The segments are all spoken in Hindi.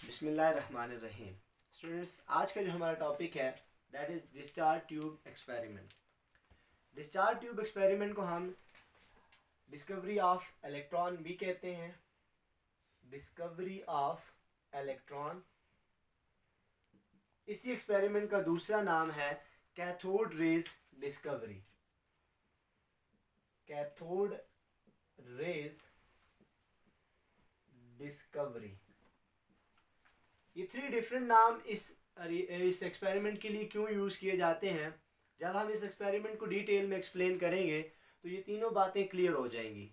बिस्मिल्लाहिर्रहमानिर्रहीम। स्टूडेंट्स, आज का जो हमारा टॉपिक है that is discharge tube experiment. Discharge tube experiment को हम डिस्कवरी ऑफ इलेक्ट्रॉन भी कहते हैं। डिस्कवरी ऑफ इलेक्ट्रॉन, इसी एक्सपेरिमेंट का दूसरा नाम है cathode rays discovery. Cathode rays discovery, ये थ्री डिफरेंट नाम इस एक्सपेरिमेंट के लिए क्यों यूज़ किए जाते हैं, जब हम इस एक्सपेरिमेंट को डिटेल में एक्सप्लेन करेंगे तो ये तीनों बातें क्लियर हो जाएंगी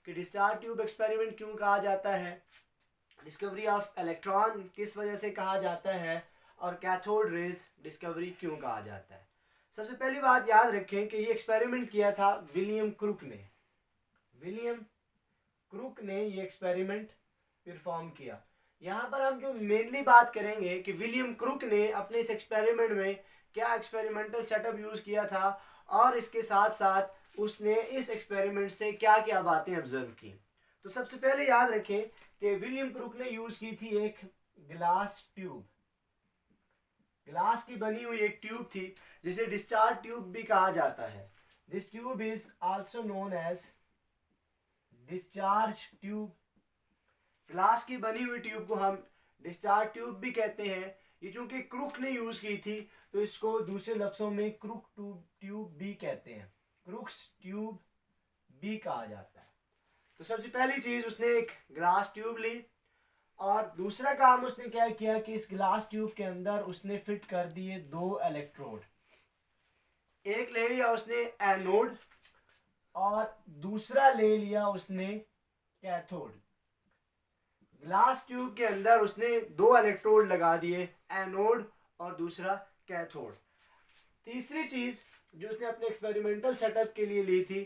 कि डिस्चार्ज ट्यूब एक्सपेरिमेंट क्यों कहा जाता है, डिस्कवरी ऑफ इलेक्ट्रॉन किस वजह से कहा जाता है, और कैथोड रेज डिस्कवरी क्यों कहा जाता है। सबसे पहली बात याद रखें कि ये एक्सपेरिमेंट किया था विलियम क्रूक ने। विलियम क्रूक ने ये एक्सपेरिमेंट परफॉर्म किया। यहाँ पर हम जो मेनली बात करेंगे कि विलियम क्रूक ने अपने इस एक्सपेरिमेंट में क्या एक्सपेरिमेंटल सेटअप यूज़ किया था, और इसके साथ साथ उसने इस एक्सपेरिमेंट से क्या क्या बातें ऑब्जर्व की। तो सबसे पहले याद रखें कि विलियम क्रूक ने यूज़ की थी एक ग्लास ट्यूब। ग्लास की बनी हुई एक ट्यूब थी जिसे डिस्चार्ज ट्यूब भी कहा जाता है। This tube is also known as discharge tube. Glass की बनी हुई ट्यूब को हम डिस्चार्ज ट्यूब भी कहते हैं। ये चूंकि क्रूक ने यूज की थी तो इसको दूसरे लफ्जों में क्रूक ट्यूब भी कहते हैं, क्रूक्स ट्यूब भी कहा जाता है। तो सबसे पहली चीज, उसने एक ग्लास ट्यूब ली और दूसरा काम उसने क्या किया कि इस ग्लास ट्यूब के अंदर उसने फिट कर दिए दो इलेक्ट्रोड। एक ले लिया उसने एनोड और दूसरा ले लिया उसने कैथोड। ग्लास ट्यूब के अंदर उसने दो इलेक्ट्रोड लगा दिए, एनोड और दूसरा कैथोड। तीसरी चीज जो उसने अपने एक्सपेरिमेंटल सेटअप के लिए ली थी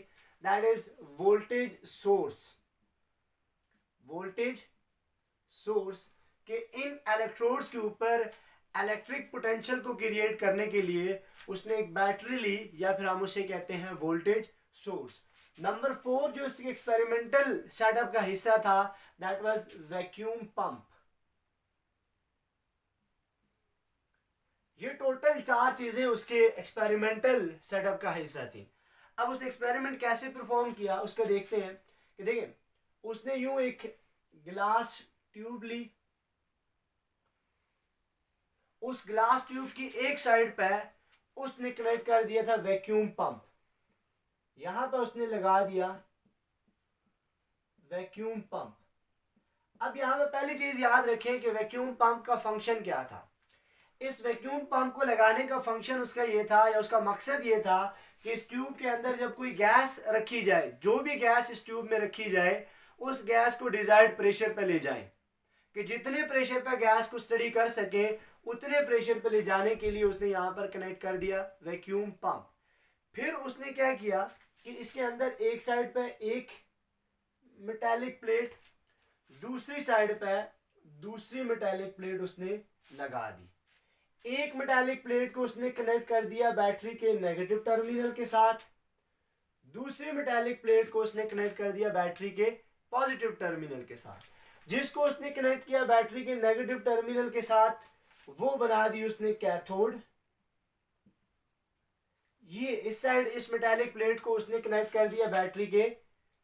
that is voltage source. Voltage source के इन इलेक्ट्रोड्स के ऊपर इलेक्ट्रिक पोटेंशियल को क्रिएट करने के लिए उसने एक बैटरी ली, या फिर हम उसे कहते हैं वोल्टेज सोर्स। नंबर 4 जो इसके एक्सपेरिमेंटल सेटअप का हिस्सा था दैट वाज वैक्यूम पंप। ये टोटल 4 चीजें उसके एक्सपेरिमेंटल सेटअप का हिस्सा थी। अब उसने एक्सपेरिमेंट कैसे परफॉर्म किया उसका देखते हैं कि देखिए, उसने यूं एक ग्लास ट्यूब ली, उस ग्लास ट्यूब की एक साइड पे उसने कनेक्ट कर दिया था वैक्यूम पंप। यहां पर उसने लगा दिया वैक्यूम पंप। अब यहां पर पहली चीज याद रखें कि वैक्यूम पंप का फंक्शन क्या था। इस वैक्यूम पंप को लगाने का फंक्शन उसका ये था, या उसका मकसद ये था कि इस ट्यूब के अंदर जब कोई गैस रखी जाए, जो भी गैस इस ट्यूब में रखी जाए, उस गैस को डिजायर्ड प्रेशर पे ले जाएं, कि जितने प्रेशर पे गैस को स्टडी कर सके उतने प्रेशर पे ले जाने के लिए उसने यहाँ पर कनेक्ट कर दिया वैक्यूम पंप। फिर उसने क्या किया कि इसके अंदर एक साइड पे एक मेटालिक प्लेट, दूसरी साइड पे दूसरी मेटालिक प्लेट उसने लगा दी। एक मेटालिक प्लेट को उसने कनेक्ट कर दिया बैटरी के नेगेटिव टर्मिनल के साथ, दूसरी मेटालिक प्लेट को उसने कनेक्ट कर दिया बैटरी के पॉजिटिव टर्मिनल के साथ। जिसको उसने कनेक्ट किया बैटरी के नेगेटिव टर्मिनल के साथ वो बना दी उसने कैथोड। ये इस साइड इस मेटालिक प्लेट को उसने कनेक्ट कर दिया बैटरी के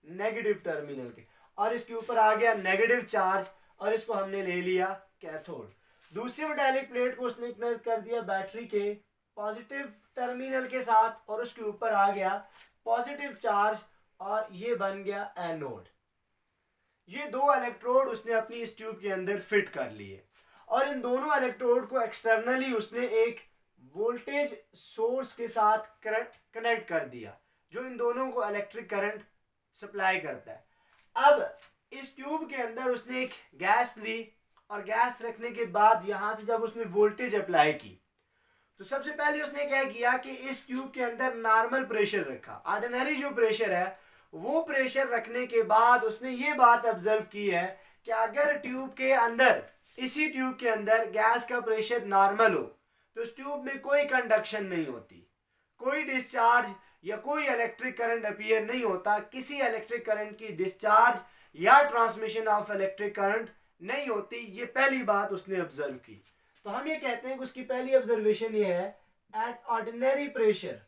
नेगेटिव टर्मिनल के, और इसके ऊपर आ गया नेगेटिव चार्ज और इसको हमने ले लिया कैथोड। दूसरी मेटालिक प्लेट को उसने कनेक्ट कर दिया बैटरी के पॉजिटिव टर्मिनल के साथ और उसके ऊपर आ गया पॉजिटिव चार्ज और ये बन गया एनोड। ये दो इलेक्ट्रोड उसने अपनी इस ट्यूब के अंदर फिट कर लिए, और इन दोनों इलेक्ट्रोड को एक्सटर्नली उसने एक वोल्टेज सोर्स के साथ कनेक्ट कर दिया, जो इन दोनों को इलेक्ट्रिक करंट सप्लाई करता है। अब इस ट्यूब के अंदर उसने एक गैस ली, और गैस रखने के बाद यहां से जब उसने वोल्टेज अप्लाई की तो सबसे पहले उसने क्या किया कि इस ट्यूब के अंदर नॉर्मल प्रेशर रखा। ऑर्डिनरी जो प्रेशर है वो प्रेशर रखने के बाद उसने ये बात ऑब्जर्व की है कि अगर ट्यूब के अंदर, इसी ट्यूब के अंदर गैस का प्रेशर नॉर्मल हो तो इस ट्यूब में कोई कंडक्शन नहीं होती, कोई डिस्चार्ज या कोई इलेक्ट्रिक करंट अपीयर नहीं होता, किसी इलेक्ट्रिक करंट की डिस्चार्ज या ट्रांसमिशन ऑफ इलेक्ट्रिक करंट नहीं होती। ये पहली बात उसने ऑब्जर्व की। तो हम ये कहते हैं कि उसकी पहली ऑब्जर्वेशन ये है, at ordinary pressure,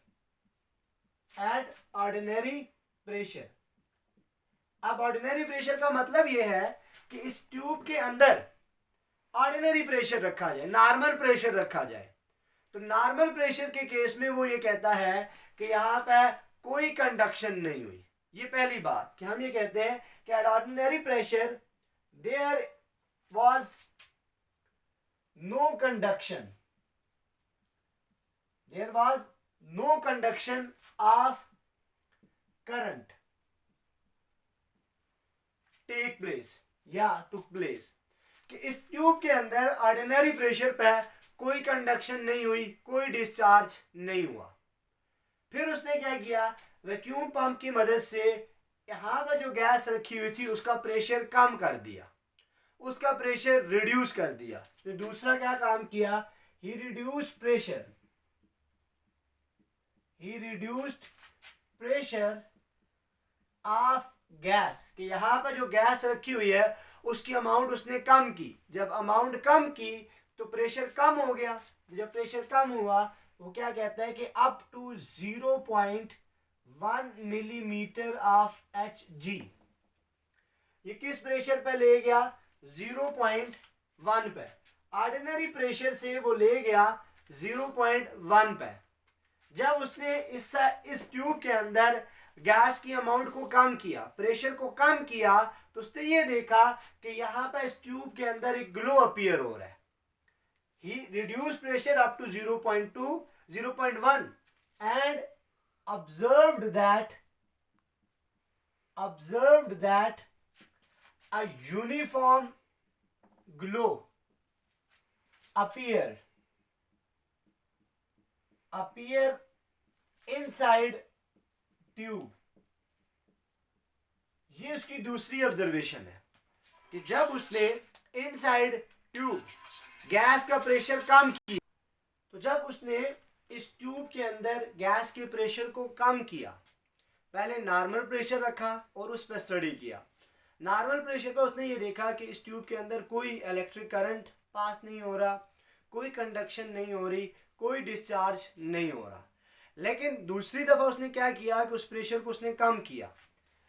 at ordinary pressure. अब ऑर्डिनरी प्रेशर का मतलब ये है कि इस ट्यूब के अंदर ऑर्डिनरी प्रेशर रखा जाए, नॉर्मल प्रेशर रखा जाए। तो नॉर्मल प्रेशर के केस में वो ये कहता है कि यहाँ पे कोई कंडक्शन नहीं हुई। ये पहली बात कि हम ये कहते हैं कि at ordinary pressure there was no conduction, there was no conduction of current take place या टुक प्लेस, कि इस ट्यूब के अंदर ऑर्डिनरी प्रेशर पे कोई कंडक्शन नहीं हुई, कोई डिस्चार्ज नहीं हुआ। फिर उसने क्या किया, वैक्यूम पंप की मदद से यहाँ पर जो गैस रखी हुई थी उसका प्रेशर कम कर दिया, उसका प्रेशर रिड्यूस कर दिया। तो दूसरा क्या काम किया, he reduced pressure, he reduced pressure of gas, कि यहाँ पर जो गैस रखी हुई है उसकी अमाउंट उसने कम की। जब अमाउंट कम की तो प्रेशर कम हो गया। जब प्रेशर कम हुआ वो क्या कहता है कि up to 0.1 millimetre of Hg। ये किस प्रेशर पे ले गया, 0.1 पे। ऑर्डिनरी प्रेशर से वो ले गया 0.1 पे। जब उसने इस ट्यूब के अंदर गैस की अमाउंट को कम किया, प्रेशर को कम किया, तो उसने ये देखा कि यहाँ पे इस ट्यूब के अंदर एक ग्लो अपीयर हो रहा है। He reduced pressure up to 0.2, 0.1 and observed that a uniform glow appear inside tube। ये उसकी दूसरी ऑब्जर्वेशन है कि जब उसने इनसाइड ट्यूब गैस का प्रेशर कम किया, तो जब उसने इस ट्यूब के अंदर गैस के प्रेशर को कम किया, पहले नॉर्मल प्रेशर रखा और उस पर स्टडी किया। नॉर्मल प्रेशर पर उसने ये देखा कि इस ट्यूब के अंदर कोई इलेक्ट्रिक करंट पास नहीं हो रहा, कोई कंडक्शन नहीं हो रही, कोई डिस्चार्ज नहीं हो रहा। लेकिन दूसरी दफ़ा उसने क्या किया कि उस प्रेशर को उसने कम किया,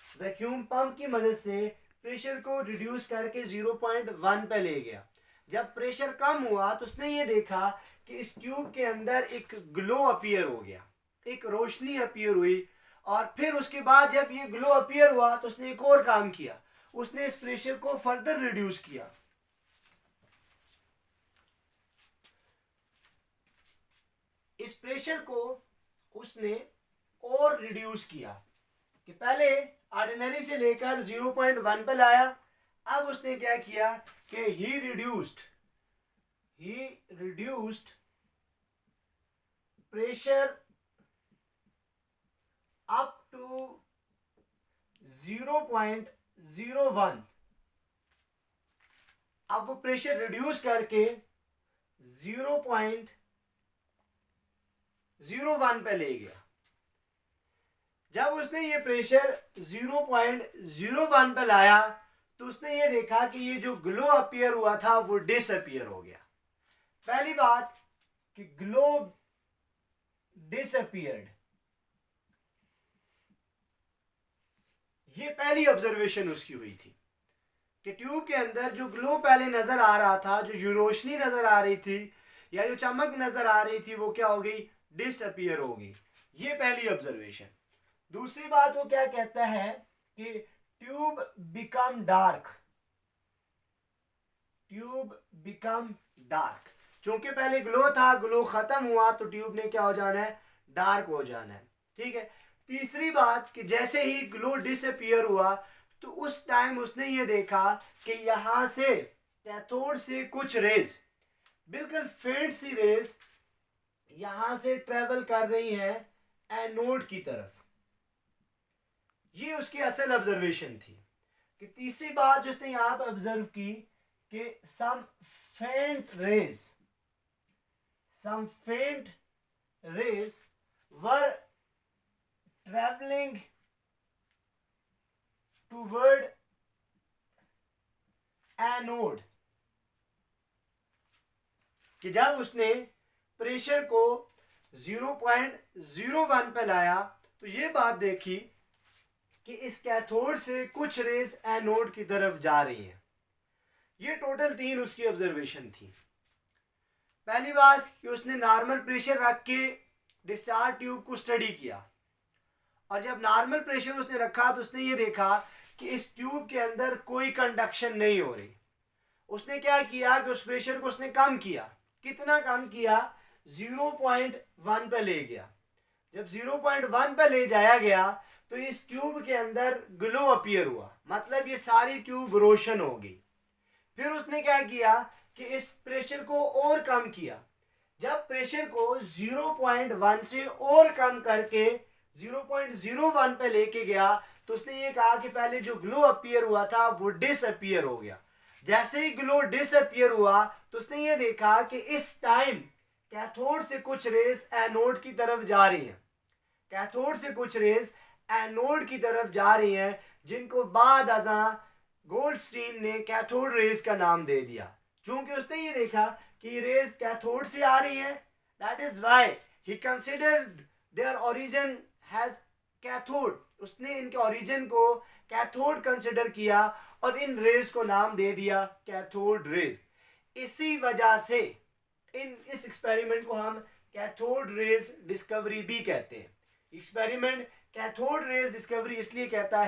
वैक्यूम पंप की मदद से प्रेशर को रिड्यूस करके 0.1 पे ले गया। जब प्रेशर कम हुआ तो उसने ये देखा कि इस ट्यूब के अंदर एक ग्लो अपीयर हो गया, एक रोशनी अपीयर हुई। और फिर उसके बाद जब ये ग्लो अपीयर हुआ तो उसने एक और काम किया, उसने इस प्रेशर को फर्दर रिड्यूस किया। इस प्रेशर को उसने और रिड्यूस किया कि पहले ऑर्डिनरी से लेकर 0.1 पे लाया। अब उसने क्या किया कि ही रिड्यूस्ड प्रेशर अप टू 0.01। अब वो प्रेशर रिड्यूस करके 0.01 पे ले गया। जब उसने ये प्रेशर 0.01 पे लाया तो उसने ये देखा कि ये जो ग्लो अपीयर हुआ था वो डिसअपीयर हो गया। पहली बात कि ग्लो डिसअपीयर्ड, ये पहली ऑब्जर्वेशन उसकी हुई थी कि ट्यूब के अंदर जो ग्लो पहले नजर आ रहा था, जो रोशनी नजर आ रही थी या जो चमक नजर आ रही थी, वो क्या हो गई, डिसअपीयर हो गई। ये पहली ऑब्जर्वेशन। दूसरी बात वो क्या कहता है कि tube become dark, tube become dark. चूंकि पहले ग्लो था, ग्लो खत्म हुआ तो ट्यूब ने क्या हो जाना है, डार्क हो जाना है। ठीक है। तीसरी बात कि जैसे ही ग्लो डिसअपीयर हुआ तो उस टाइम उसने ये देखा कि यहां से कैथोड से कुछ रेज, बिल्कुल फेंट सी रेज यहां से ट्रेवल कर रही हैं एनोड की तरफ। ये उसकी असल ऑब्जर्वेशन थी। कि तीसरी बात जो उसने यहां पर ऑब्जर्व की कि सम फेंट रेज वर ट्रेवलिंग टूवर्ड एनोड, कि जब उसने प्रेशर को 0.01 पे लाया तो ये बात देखी कि इस कैथोड से कुछ रेस एनोड की तरफ जा रही हैं। ये टोटल 3 उसकी ऑब्जर्वेशन थी। पहली बात कि उसने नॉर्मल प्रेशर रख के डिस्चार्ज ट्यूब को स्टडी किया, और जब नॉर्मल प्रेशर उसने रखा तो उसने ये देखा कि इस ट्यूब के अंदर कोई कंडक्शन नहीं हो रही। उसने क्या किया कि उस प्रेशर को उसने कम किया। कितना कम किया? 0.1 पे ले गया। जब 0.1 पे ले जाया गया तो इस ट्यूब के अंदर ग्लो अपीयर हुआ, मतलब ये सारी ट्यूब रोशन हो गई। फिर उसने क्या किया कि इस प्रेशर को और कम किया। जब प्रेशर को 0.1 से और कम करके 0.01 पे लेके गया तो उसने ये कहा कि पहले जो ग्लो अपीयर हुआ था वो डिसअपीयर हो गया। जैसे ही ग्लो डिसअपीयर हुआ तो उसने ये देखा कि इस टाइम कैथोड से कुछ रेस एनोड की तरफ जा रही हैं। कैथोड से कुछ रेस एनोड की तरफ जा रही हैं, जिनको बाद अज़ां गोल्डस्टीन ने कैथोड रेस का नाम दे दिया। चूंकि उसने ये देखा कि रेस कैथोड से आ रही हैं, that is why he considered their origin has cathode. उसने इनके ओरिजिन को कैथोड कंसिडर किया और इन रेस को नाम दे दिया कैथोड रेस। इसी वजह से इस एक्सपेरिमेंट को हम कैथोड रेस डिस्कवरी भी कहते हैं। एक्सपेरिमेंट कैथोड रेस डिस्कवरी इसलिए कहलाता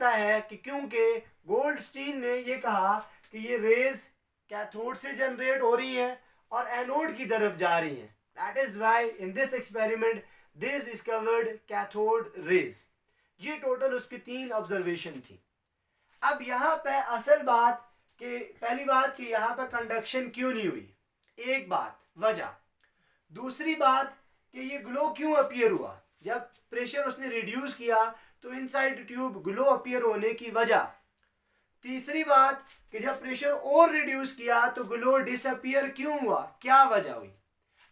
है कि क्योंकि गोल्डस्टीन ने ये कहा कि ये रेस कैथोड से जनरेट हो रही हैं और एनोड की तरफ जा रही हैं। That is why in this experiment this discovered cathode rays. ये टोटल उसकी 3 ऑब्जर्वेशन थी। अब यहाँ पे असल बात कि पहली बात कि यहाँ पे कंडक्शन क्यों नहीं हुई, एक बात वजह। दूसरी बात कि ये ग्लो क्यों अपीयर हुआ। जब प्रेशर उसने रिड्यूस किया तो इनसाइड ट्यूब ग्लो अपीयर होने की वजह। तीसरी बात कि जब प्रेशर और रिड्यूस किया तो ग्लो डिसअपीयर क्यों हुआ, क्या वजह हुई।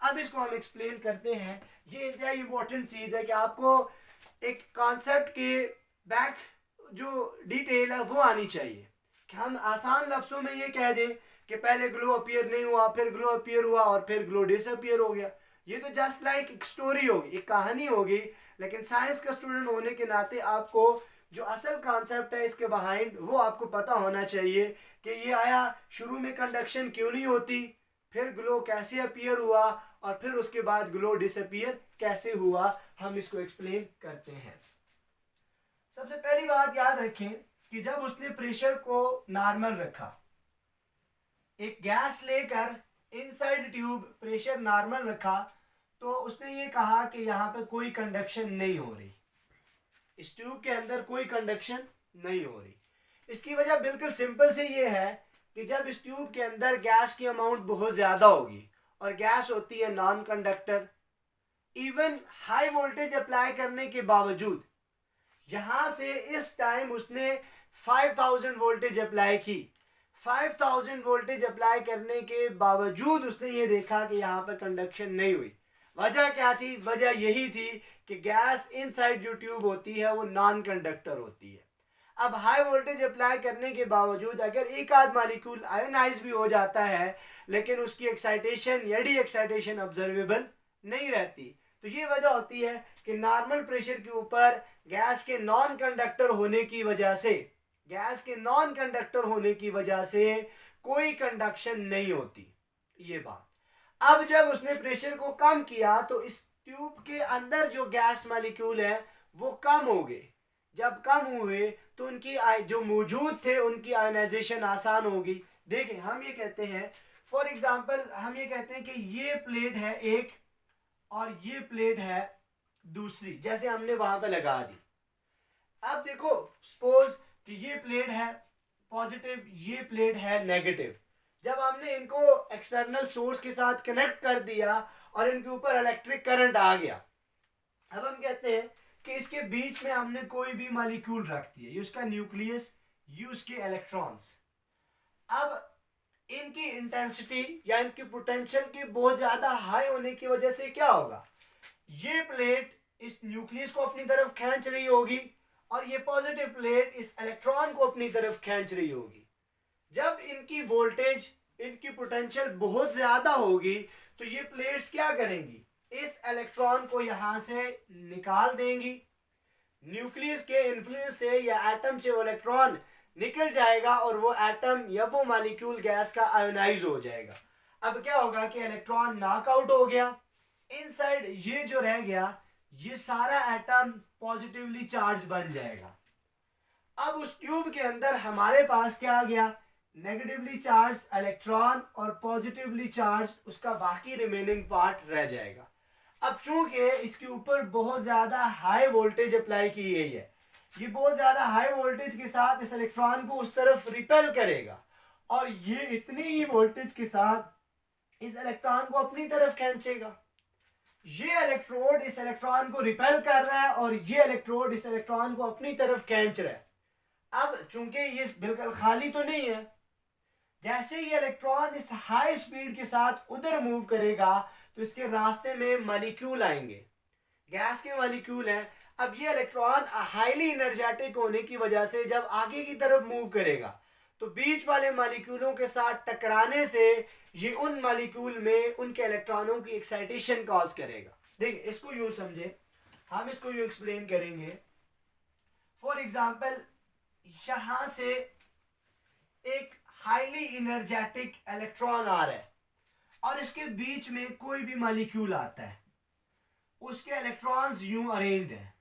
अब इसको हम एक्सप्लेन करते हैं। ये इंतहाई इंपॉर्टेंट चीज़ है कि आपको एक कॉन्सेप्ट के बैक जो डिटेल है वो आनी चाहिए। कि हम आसान लफ्ज़ों में ये कह दें कि पहले ग्लो अपीयर नहीं हुआ, फिर ग्लो अपीयर हुआ और फिर ग्लो डिसअपीयर हो गया। ये तो जस्ट लाइक एक स्टोरी होगी, एक कहानी होगी। लेकिन साइंस का स्टूडेंट होने के नाते आपको जो असल कॉन्सेप्ट है इसके बिहाइंड वो आपको पता होना चाहिए कि ये आया शुरू में कंडक्शन क्यों नहीं होती, फिर ग्लो कैसे अपीयर हुआ और फिर उसके बाद ग्लो डिसअपीयर कैसे हुआ। हम इसको एक्सप्लेन करते हैं। सबसे पहली बात याद रखें कि जब उसने प्रेशर को नॉर्मल रखा, एक गैस लेकर इनसाइड ट्यूब प्रेशर नॉर्मल रखा, तो उसने ये कहा कि यहाँ पे कोई कंडक्शन नहीं हो रही, इस ट्यूब के अंदर कोई कंडक्शन नहीं हो रही। इसकी वजह बिल्कुल सिंपल से ये है कि जब इस ट्यूब के अंदर गैस की अमाउंट बहुत ज़्यादा होगी, और गैस होती है non conductor, even high voltage apply करने के बावजूद यहाँ से इस टाइम उसने 5000 वोल्टेज अप्लाई की। 5000 वोल्टेज अप्लाई करने के बावजूद उसने ये देखा कि यहाँ पर कंडक्शन नहीं हुई। वजह क्या थी? वजह यही थी कि गैस इनसाइड जो ट्यूब होती है वो नॉन कंडक्टर होती है। अब हाई वोल्टेज अप्लाई करने के बावजूद अगर एक आध मालिक्यूल आयोनाइज भी हो जाता है, लेकिन उसकी एक्साइटेशन या डी एक्साइटेशन ऑब्जर्वेबल नहीं रहती। तो ये वजह होती है कि नॉर्मल प्रेशर के ऊपर गैस के नॉन कंडक्टर होने की वजह से कोई कंडक्शन नहीं होती, ये बात। अब जब उसने प्रेशर को कम किया तो इस ट्यूब के अंदर जो गैस मॉलिक्यूल है वो कम हो गए। जब कम हुए तो उनकी जो मौजूद थे उनकी आयोनाइजेशन आसान होगी। देखें, हम ये कहते हैं फॉर एग्जांपल, हम ये कहते हैं कि ये प्लेट है एक और ये प्लेट है दूसरी, जैसे हमने वहां पे लगा दी। अब देखो, सपोज कि ये प्लेट है पॉजिटिव, ये प्लेट है नेगेटिव। जब हमने इनको एक्सटर्नल सोर्स के साथ कनेक्ट कर दिया और इनके ऊपर इलेक्ट्रिक करंट आ गया, अब हम कहते हैं कि इसके बीच में हमने कोई भी मॉलिक्यूल रख दिया, ये उसका न्यूक्लियस, ये उसके इलेक्ट्रॉन्स। अब इनकी इंटेंसिटी या इनकी पोटेंशियल के बहुत ज्यादा हाई होने की वजह से क्या होगा, ये प्लेट इस न्यूक्लियस को अपनी तरफ खींच रही होगी और ये पॉजिटिव प्लेट इस इलेक्ट्रॉन को अपनी तरफ खींच रही होगी। जब इनकी वोल्टेज, इनकी पोटेंशियल बहुत ज्यादा होगी तो ये प्लेट्स क्या करेंगी, इस इलेक्ट्रॉन को यहां से निकाल देंगी, न्यूक्लियस के इन्फ्लुएंस से या एटम से वो इलेक्ट्रॉन निकल जाएगा और वो एटम या वो मॉलिक्यूल गैस का आयोनाइज हो जाएगा। अब क्या होगा कि इलेक्ट्रॉन नॉकआउट हो गया, इनसाइड ये जो रह गया ये सारा एटम पॉजिटिवली चार्ज बन जाएगा। अब उस ट्यूब के अंदर हमारे पास क्या आ गया, नेगेटिवली चार्ज इलेक्ट्रॉन और पॉजिटिवली चार्ज उसका बाकी रिमेनिंग पार्ट रह जाएगा। अब चूंकि इसके ऊपर बहुत ज्यादा हाई वोल्टेज अप्लाई की गई है, ये बहुत ज्यादा हाई वोल्टेज के साथ इस इलेक्ट्रॉन को उस तरफ रिपेल करेगा और ये इतनी ही वोल्टेज के साथ इस इलेक्ट्रॉन को अपनी तरफ खींचेगा। ये इलेक्ट्रोड इस इलेक्ट्रॉन को रिपेल कर रहा है और ये इलेक्ट्रोड इस इलेक्ट्रॉन को अपनी तरफ खींच रहा है। अब चूंकि ये बिल्कुल खाली तो नहीं है, जैसे ये इलेक्ट्रॉन इस हाई स्पीड के साथ उधर मूव करेगा तो इसके रास्ते में मॉलिक्यूल आएंगे, गैस के मॉलिक्यूल हैं। अब ये इलेक्ट्रॉन हाईली एनर्जेटिक होने की वजह से जब आगे की तरफ मूव करेगा तो बीच वाले मॉलिक्यूलों के साथ टकराने से ये उन मॉलिक्यूल में उनके इलेक्ट्रॉनों की एक्साइटेशन कॉज करेगा। देखिए इसको यूं समझे, हम इसको यूं एक्सप्लेन करेंगे। फॉर एग्जांपल यहां से एक हाईली एनर्जेटिक इलेक्ट्रॉन आ रहा है और इसके बीच में कोई भी मॉलिक्यूल आता है, उसके इलेक्ट्रॉन्स यूं अरेंज्ड हैं।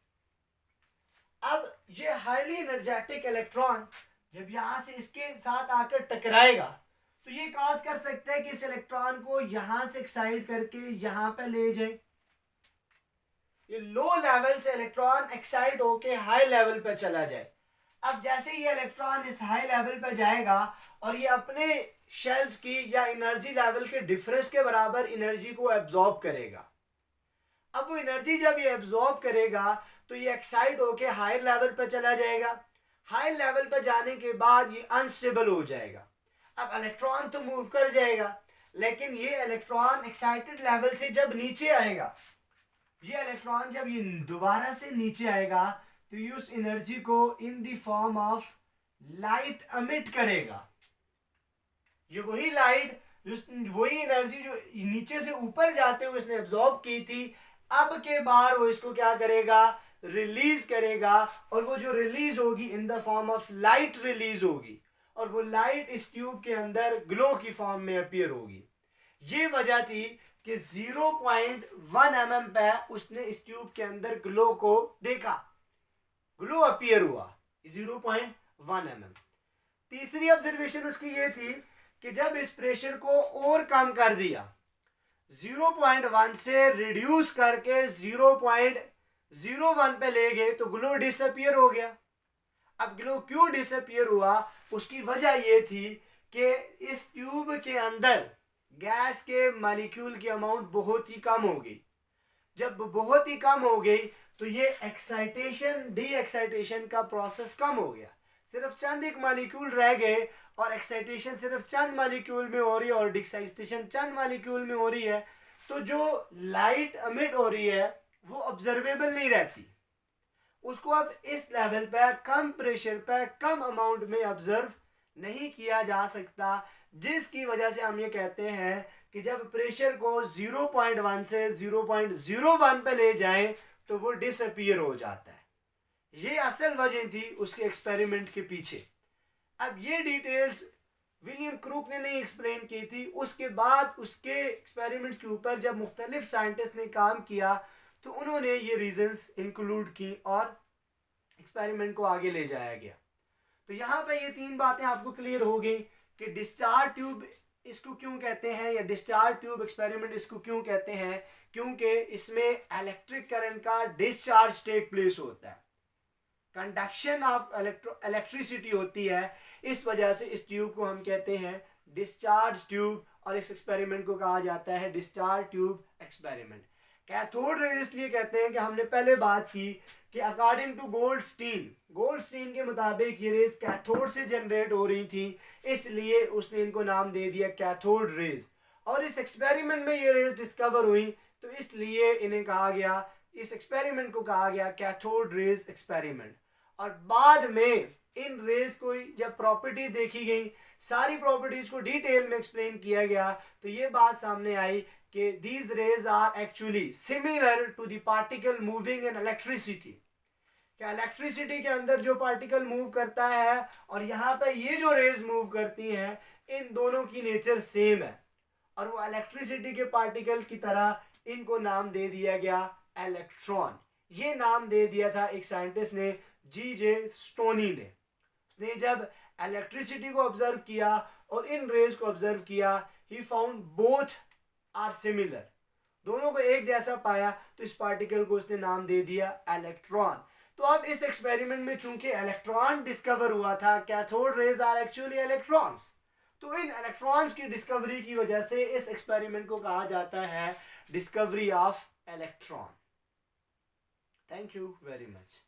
अब ये हाईली एनर्जेटिक इलेक्ट्रॉन जब यहां से इसके साथ आकर टकराएगा तो ये कॉज कर सकता है कि इस इलेक्ट्रॉन को यहां से एक्साइट करके यहां पे ले जाए। ये लो लेवल से इलेक्ट्रॉन एक्साइट होके हाई लेवल पे चला जाए। अब जैसे ये इलेक्ट्रॉन इस हाई लेवल पे जाएगा और ये अपने शेल्स की या एनर्जी लेवल के डिफरेंस के बराबर एनर्जी को एब्जॉर्ब करेगा। अब वो एनर्जी जब ये एब्जॉर्ब करेगा तो ये एक्साइट होके हाई लेवल पे चला जाएगा। हाई लेवल पे जाने के बाद ये अनस्टेबल हो जाएगा। अब इलेक्ट्रॉन तो मूव कर जाएगा लेकिन ये इलेक्ट्रॉन एक्साइटेड लेवल से जब नीचे आएगा, ये इलेक्ट्रॉन जब ये दोबारा से नीचे आएगा तो ये उस एनर्जी को in the form of light emit करेगा। ये वही लाइट, वही एनर्जी जो नीचे से ऊपर जाते हुए इसने एब्जॉर्ब की थी, अब के बार वो इसको क्या करेगा, रिलीज करेगा और वो जो रिलीज होगी in the form of light release होगी और वो लाइट इस ट्यूब के अंदर ग्लो की फॉर्म में अपीयर होगी। ये वजह थी कि 0.1 mm पे उसने इस ट्यूब के अंदर ग्लो को देखा, ग्लो अपीयर हुआ 0.1 mm। तीसरी ऑब्जर्वेशन उसकी ये थी कि जब इस प्रेशर को और कम कर दिया, 0.1 से रिड्यूस करके 0.01 पे ले गए तो ग्लो डिसअपीयर हो गया। अब ग्लो क्यों डिसअपीयर हुआ, उसकी वजह ये थी कि इस ट्यूब के अंदर गैस के मॉलिक्यूल की अमाउंट बहुत ही कम हो गई। जब बहुत ही कम हो गई तो ये एक्साइटेशन डी एक्साइटेशन का प्रोसेस कम हो गया, सिर्फ चंद एक मॉलिक्यूल रह गए और एक्साइटेशन सिर्फ चंद मॉलिक्यूल में हो रही है और डिक्साइटेशन चंद मॉलिक्यूल में हो रही है। तो जो लाइट एमिट हो रही है वो ऑब्जर्वेबल नहीं रहती, उसको अब इस लेवल पे कम प्रेशर पे कम अमाउंट में ऑब्जर्व नहीं किया जा सकता, जिसकी वजह से हम ये कहते हैं कि जब प्रेशर को 0.1 से 0.01 पे ले जाएं तो वो डिसअपीयर हो जाता है। ये असल वजह थी उसके एक्सपेरिमेंट के पीछे। अब ये डिटेल्स विलियम क्रूक ने नहीं एक्सप्लेन की थी, उसके बाद उसके एक्सपेरिमेंट्स के ऊपर जब मुख्तलिफ साइंटिस्ट ने काम किया तो उन्होंने ये रीजंस इंक्लूड की और एक्सपेरिमेंट को आगे ले जाया गया। तो यहाँ पे ये तीन बातें आपको क्लियर हो गई कि डिस्चार्ज ट्यूब इसको क्यों कहते हैं या डिस्चार्ज ट्यूब एक्सपेरिमेंट इसको क्यों कहते हैं, क्योंकि इसमें इलेक्ट्रिक करंट का डिस्चार्ज टेक प्लेस होता है, कंडक्शन ऑफ इलेक्ट्रिसिटी होती है। इस वजह से इस ट्यूब को हम कहते हैं डिस्चार्ज ट्यूब और इस एक्सपेरिमेंट को कहा जाता है discharge tube experiment. Cathode rays इसलिए कहते हैं कि हमने पहले बात की कि अकॉर्डिंग टू गोल्डस्टीन के मुताबिक ये रेज कैथोड से जनरेट हो रही थी, इसलिए उसने इनको नाम दे दिया कैथोड रेज। और इस एक्सपेरिमेंट में ये रेज डिस्कवर हुई तो इसलिए इन्हें कहा गया, इस एक्सपेरिमेंट को कहा गया कैथोड रेज एक्सपेरिमेंट। और बाद में इन रेज को जब प्रॉपर्टी देखी गई, सारी प्रॉपर्टीज को डिटेल में एक्सप्लेन किया गया, तो ये बात सामने आई कि these rays are actually similar to the particle moving in electricity. क्या इलेक्ट्रिसिटी के अंदर जो पार्टिकल मूव करता है और यहाँ पे ये जो रेज मूव करती हैं, इन दोनों की नेचर सेम है और वो इलेक्ट्रिसिटी के पार्टिकल की तरह इनको नाम दे दिया गया इलेक्ट्रॉन। ये नाम दे दिया था एक साइंटिस्ट ने, जी.जे. स्टोनी ने। उसने जब इलेक्ट्रिसिटी को ऑब्जर्व किया और इन रेज को ऑब्जर्व किया, he found both are similar, दोनों को एक जैसा पाया, तो इस पार्टिकल को उसने नाम दे दिया इलेक्ट्रॉन। तो अब इस एक्सपेरिमेंट में चूंकि इलेक्ट्रॉन डिस्कवर हुआ था, cathode rays are actually electrons, तो इन इलेक्ट्रॉन्स की डिस्कवरी की वजह से इस एक्सपेरिमेंट को कहा जाता है discovery of electron. Thank you very much.